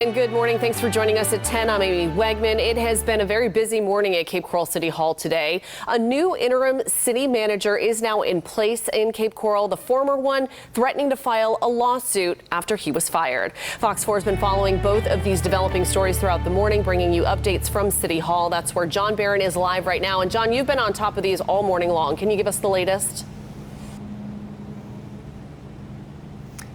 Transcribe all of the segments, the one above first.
And good morning. Thanks for joining us at 10. I'm Amy Wegman. It has been a very busy morning at Cape Coral City Hall today. A new interim city manager is now in place in Cape Coral. The former one threatening to file a lawsuit after he was fired. Fox 4 has been following both of these developing stories throughout the morning, bringing you updates from City Hall. That's where John Barron is live right now. And John, you've been on top of these all morning long. Can you give us the latest?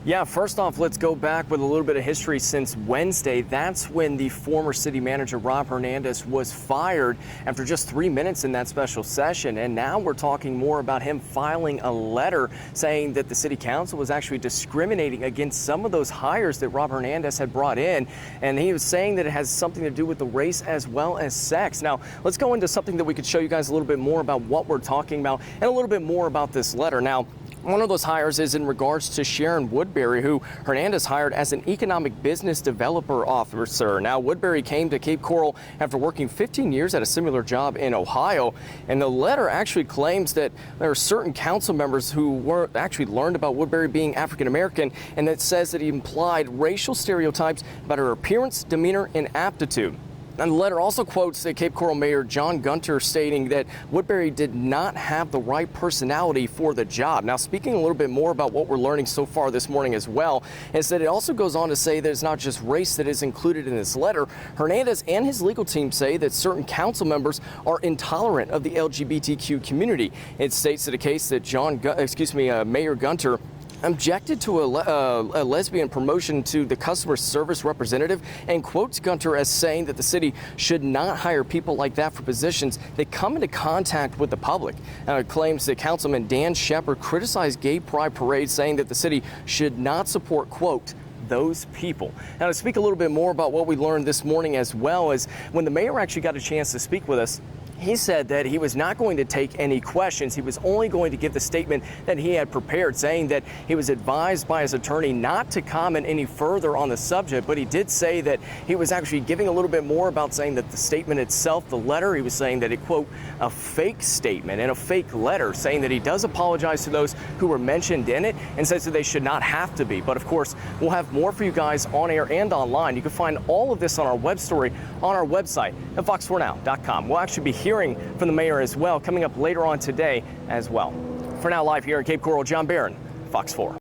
Yeah, first off, let's go back with a little bit of history since Wednesday. That's when the former city manager, Rob Hernandez, was fired after just 3 minutes in that special session. And now we're talking more about him filing a letter saying that the city council was actually discriminating against some of those hires that Rob Hernandez had brought in. And he was saying that it has something to do with the race as well as sex. Now, let's go into something that we could show you guys a little bit more about what we're talking about and a little bit more about this letter. Now, one of those hires is in regards to Sharon Woodbury, who Hernandez hired as an economic business developer officer. Now, Woodbury came to Cape Coral after working 15 years at a similar job in Ohio. And the letter actually claims that there are certain council members who actually learned about Woodbury being African American, and that says that he implied racial stereotypes about her appearance, demeanor, and aptitude. And the letter also quotes the Cape Coral Mayor John Gunter stating that Woodbury did not have the right personality for the job. Now, speaking a little bit more about what we're learning so far this morning as well, is that it also goes on to say that it's not just race that is included in this letter. Hernandez and his legal team say that certain council members are intolerant of the LGBTQ community. It states that a case that Mayor Gunter objected to a lesbian promotion to the customer service representative, and quotes Gunter as saying that the city should not hire people like that for positions that come into contact with the public. It claims that Councilman Dan Shepard criticized gay pride parades, saying that the city should not support, quote, those people. Now, to speak a little bit more about what we learned this morning as well, is when the mayor actually got a chance to speak with us, he said that he was not going to take any questions. He was only going to give the statement that he had prepared, saying that he was advised by his attorney not to comment any further on the subject. But he did say that he was actually giving a little bit more about saying that the statement itself, the letter, he was saying that it, quote, a fake statement and a fake letter, saying that he does apologize to those who were mentioned in it and says that they should not have to be. But of course, we'll have more for you guys on air and online. You can find all of this on our web story on our website at fox4now.com. We'll actually be hearing from the mayor as well coming up later on today as well. For now, live here in Cape Coral, John Barron, Fox 4.